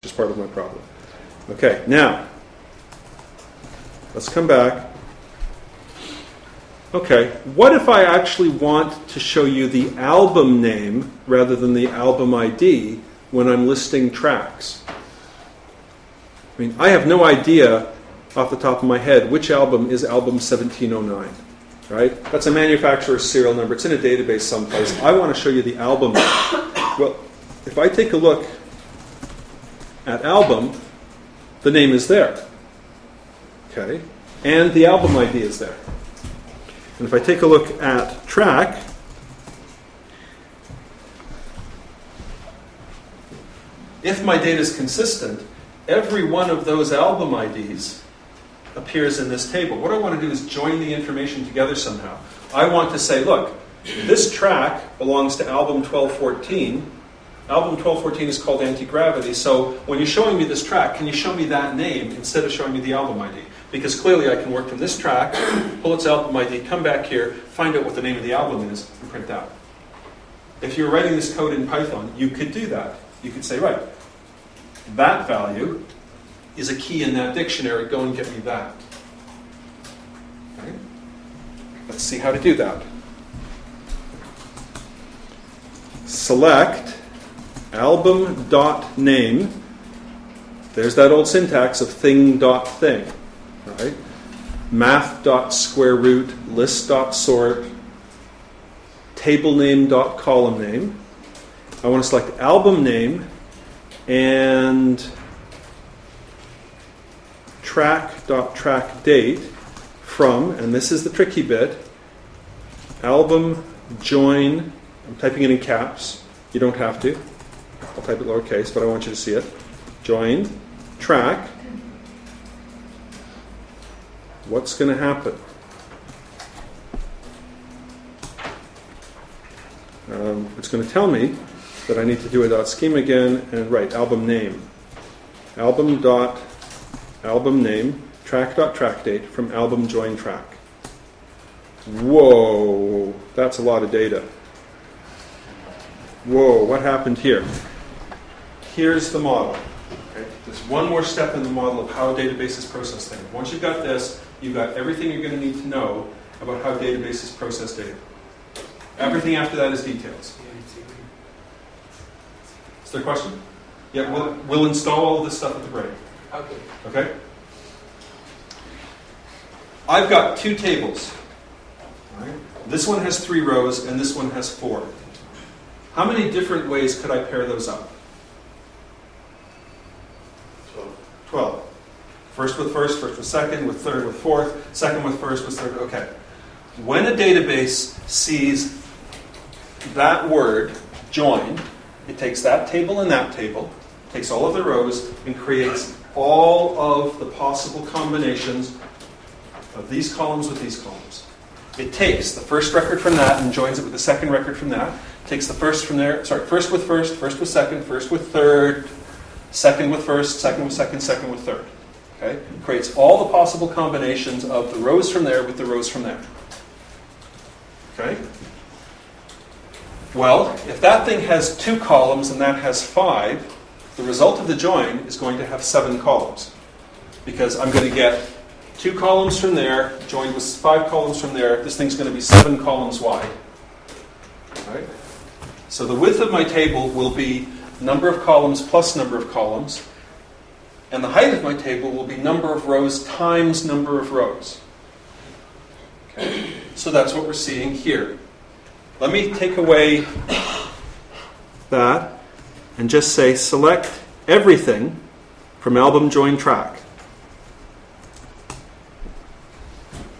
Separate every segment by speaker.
Speaker 1: is part of my problem. Okay, now, let's come back. Okay, what if I actually want to show you the album name rather than the album ID when I'm listing tracks? I mean, I have no idea off the top of my head which album is album 1709, right? That's a manufacturer's serial number. It's in a database someplace. I want to show you the album name. Well, if I take a look at album, the name is there. Okay? And the album ID is there. And if I take a look at track, if my data is consistent, every one of those album IDs appears in this table. What I want to do is join the information together somehow. I want to say, look, this track belongs to album 1214. Album 1214 is called Anti-Gravity, so when you're showing me this track, can you show me that name instead of showing me the album ID? Because clearly I can work from this track, pull its album ID, come back here, find out what the name of the album is, and print that. If you're writing this code in Python, you could do that. You could say, right, that value is a key in that dictionary, go and get me that. Okay? Let's see how to do that. Select album.name. There's that old syntax of thing.thing. Right? Math.square-root, list.sort, table name.column name. I want to select album name and track.trackDate from, and this is the tricky bit, album join, I'm typing it in caps, you don't have to, I'll type it lowercase, but I want you to see it, join, track. What's going to happen? It's going to tell me that I need to do a .scheme again and write album name. Album name, track.trackDate from album join track. Whoa, that's a lot of data. Whoa, what happened here? Here's the model. Okay? There's one more step in the model of how databases process things. Once you've got this, you've got everything you're going to need to know about how databases process data. Everything after that is details. Is there a question? Yeah, we'll install all of this stuff at the break. Okay? I've got two tables. Right? This one has 3 rows and this one has 4. How many different ways could I pair those up? 12. First with first with second, with third with fourth, second with first with third. Okay. When a database sees that word, join, it takes that table and that table, takes all of the rows, and creates all of the possible combinations of these columns with these columns. It takes the first record from that and joins it with the second record from that. Takes the first from there, first with second, first with third, second with first, second with second, second with third. Okay? Creates all the possible combinations of the rows from there with the rows from there. Okay? Well, if that thing has 2 columns and that has 5, the result of the join is going to have 7 columns. Because I'm going to get 2 columns from there, joined with 5 columns from there. This thing's going to be 7 columns wide. Right? So the width of my table will be number of columns plus number of columns. And the height of my table will be number of rows times number of rows. Okay? So that's what we're seeing here. Let me take away that and just say select everything from album join track.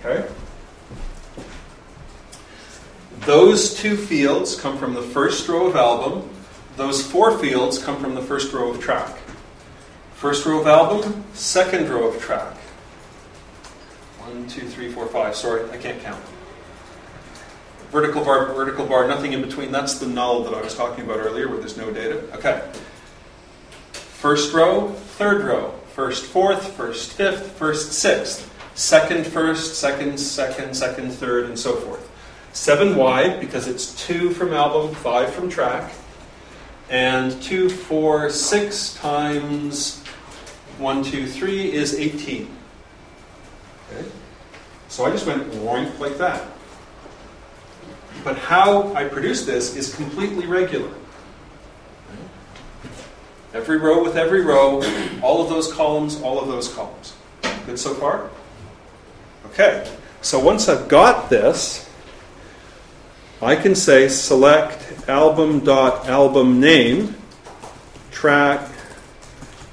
Speaker 1: Okay? Those 2 fields come from the first row of album. Those 4 fields come from the first row of track. First row of album, second row of track. 1, 2, 3, 4, 5. Sorry, I can't count. Vertical bar, nothing in between. That's the null that I was talking about earlier where there's no data. Okay. First row, third row. First fourth, first fifth, first sixth. Second first, second second, second third, and so forth. 7 wide because it's 2 from album, 5 from track. And 2, 4, 6 times 1, 2, 3 is 18. Okay? So I just went roink like that. But how I produce this is completely regular. Every row with every row, all of those columns, all of those columns. Good so far? Okay, so once I've got this, I can say select album.album name, track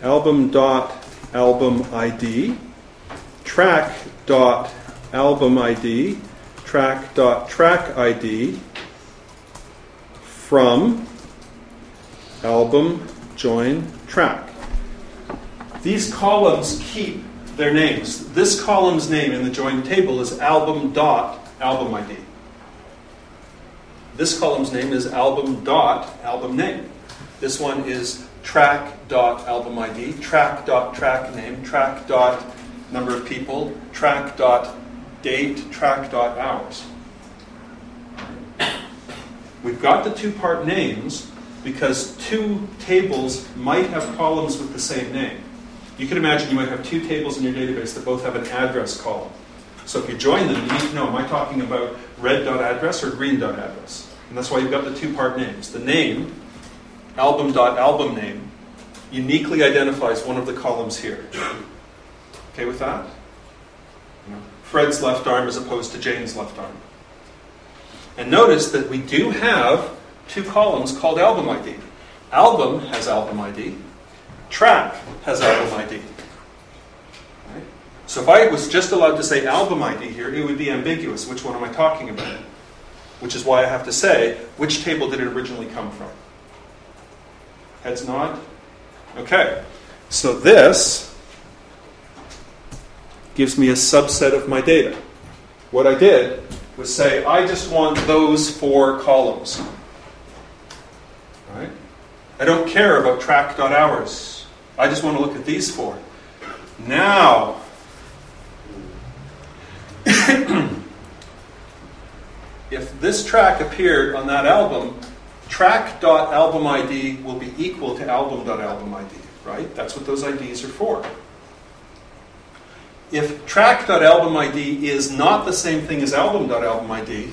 Speaker 1: album.album ID, track.album ID, track.track ID from album join track. These columns keep their names. This column's name in the join table is album.album ID. This column's name is album.album name. This one is track.album ID, track.track name, track.number of people, track.date, track.hours. We've got the two-part names because two tables might have columns with the same name. You can imagine you might have two tables in your database that both have an address column. So if you join them, you need to know, am I talking about red.address or green.address? And that's why you've got the two-part names. The name, album.album name, uniquely identifies one of the columns here. Okay with that? Fred's left arm as opposed to Jane's left arm. And notice that we do have two columns called album ID. Album has album ID. Track has album ID. Right? So if I was just allowed to say album ID here, it would be ambiguous. Which one am I talking about? Which is why I have to say, which table did it originally come from? Heads nod? Okay. So this gives me a subset of my data. What I did was say, I just want those 4 columns. Right? I don't care about track.hours. I just want to look at these 4. Now, if this track appeared on that album, track.album ID will be equal to album.album ID, right? That's what those IDs are for. If track.album ID is not the same thing as album.album ID,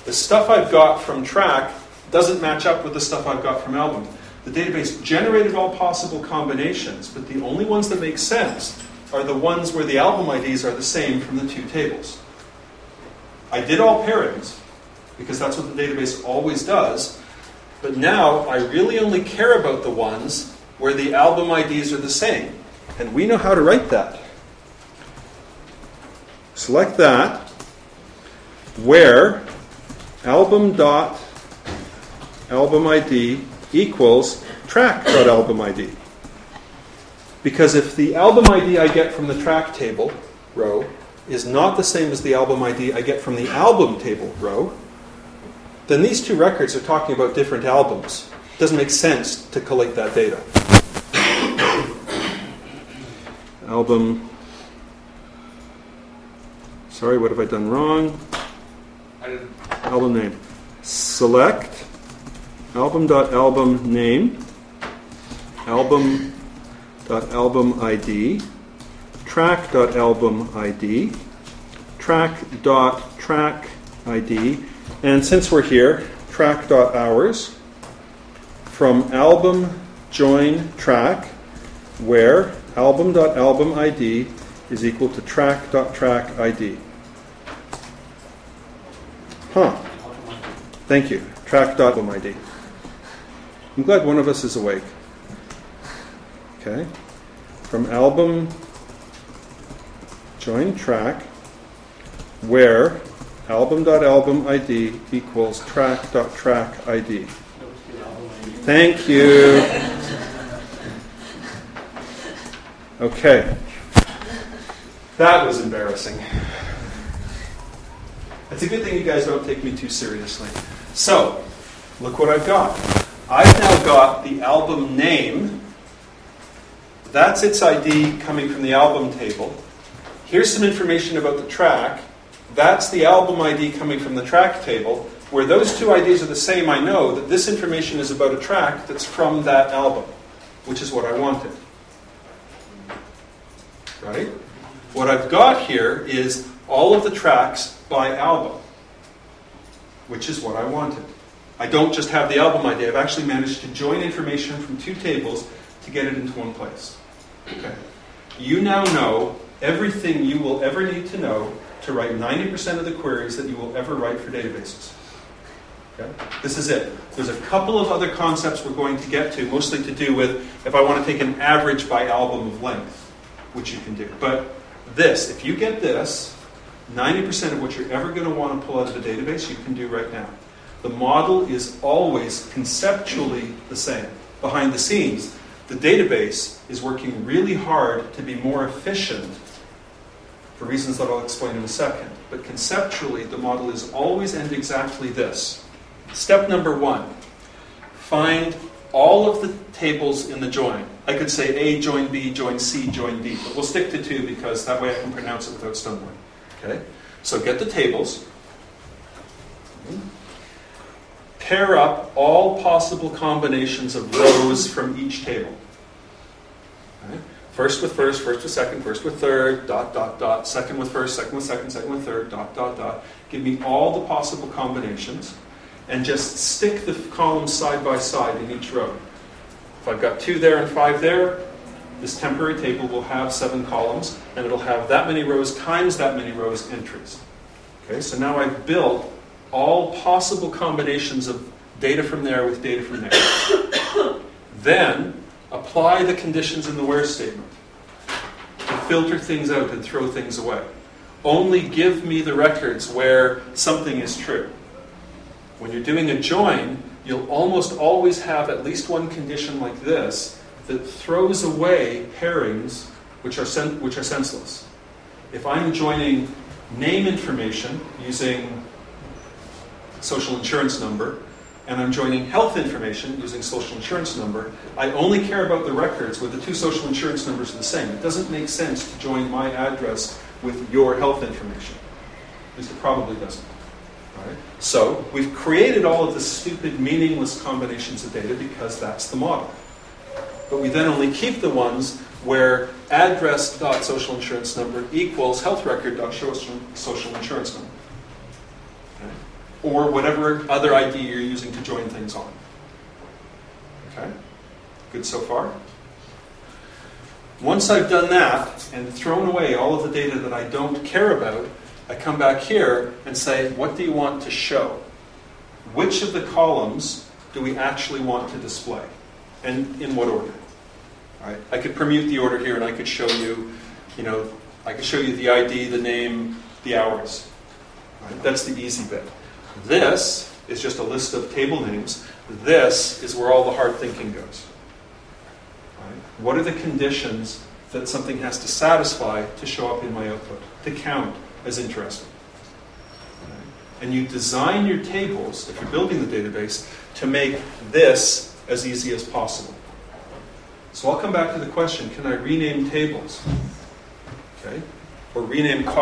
Speaker 1: the stuff I've got from track doesn't match up with the stuff I've got from album. The database generated all possible combinations, but the only ones that make sense are the ones where the album IDs are the same from the two tables. I did all pairings, because that's what the database always does, but now I really only care about the ones where the album IDs are the same. And we know how to write that. Select that, where album.album ID equals track.album ID. Because if the album ID I get from the track table row is not the same as the album ID I get from the album table row, then these two records are talking about different albums. It doesn't make sense to collate that data. Sorry, what have I done wrong? Album name. Select album.album name, album.album ID, track.album ID, track.track ID, and since we're here, track.hours from album join track, where album.album ID is equal to track.track ID. Thank you. Track.album ID. I'm glad one of us is awake. Okay. From album join track, where album.album ID equals track.track ID. Thank you. Okay. That was embarrassing. It's a good thing you guys don't take me too seriously. So, look what I've got. I've now got the album name. That's its ID coming from the album table. Here's some information about the track. That's the album ID coming from the track table. Where those two IDs are the same, I know that this information is about a track that's from that album, which is what I wanted. Right? What I've got here is all of the tracks by album, which is what I wanted. I don't just have the album ID, I've actually managed to join information from two tables to get it into one place. Okay. You now know everything you will ever need to know to write 90% of the queries that you will ever write for databases. Okay? This is it. There's a couple of other concepts we're going to get to, mostly to do with if I want to take an average by album of length, which you can do. But this, if you get this, 90% of what you're ever going to want to pull out of the database, you can do right now. The model is always conceptually the same. Behind the scenes, the database is working really hard to be more efficient for reasons that I'll explain in a second. But conceptually, the model is always and exactly this. Step number 1, find all of the tables in the join. I could say A, join B, join C, join D, but we'll stick to 2 because that way I can pronounce it without stumbling. Okay? So get the tables. Pair up all possible combinations of rows from each table. Okay? First with first, first with second, first with third, dot, dot, dot, second with first, second with second, second with third, dot, dot, dot. Give me all the possible combinations and just stick the columns side by side in each row. If I've got 2 there and 5 there, this temporary table will have 7 columns, and it'll have that many rows times that many rows entries. Okay, so now I've built all possible combinations of data from there with data from there. Then, apply the conditions in the where statement to filter things out and throw things away. Only give me the records where something is true. When you're doing a join, you'll almost always have at least one condition like this that throws away pairings which are senseless. If I'm joining name information using social insurance number, and I'm joining health information using social insurance number, I only care about the records where the 2 social insurance numbers are the same. It doesn't make sense to join my address with your health information. At least it probably doesn't. Right? So we've created all of the stupid, meaningless combinations of data because that's the model. But we then only keep the ones where address.social insurance number equals health record.social insurance number. Okay? Or whatever other ID you're using to join things on. Okay? Good so far? Once I've done that and thrown away all of the data that I don't care about, I come back here and say, what do you want to show? Which of the columns do we actually want to display? And in what order? All right? I could permute the order here and I could show you, I could show you the ID, the name, the hours. Right? That's the easy bit. This is just a list of table names. This is where all the hard thinking goes. Right? What are the conditions that something has to satisfy to show up in my output, to count as interesting? Right? And you design your tables, if you're building the database, to make this as easy as possible. So I'll come back to the question, can I rename tables? Okay? Or rename columns?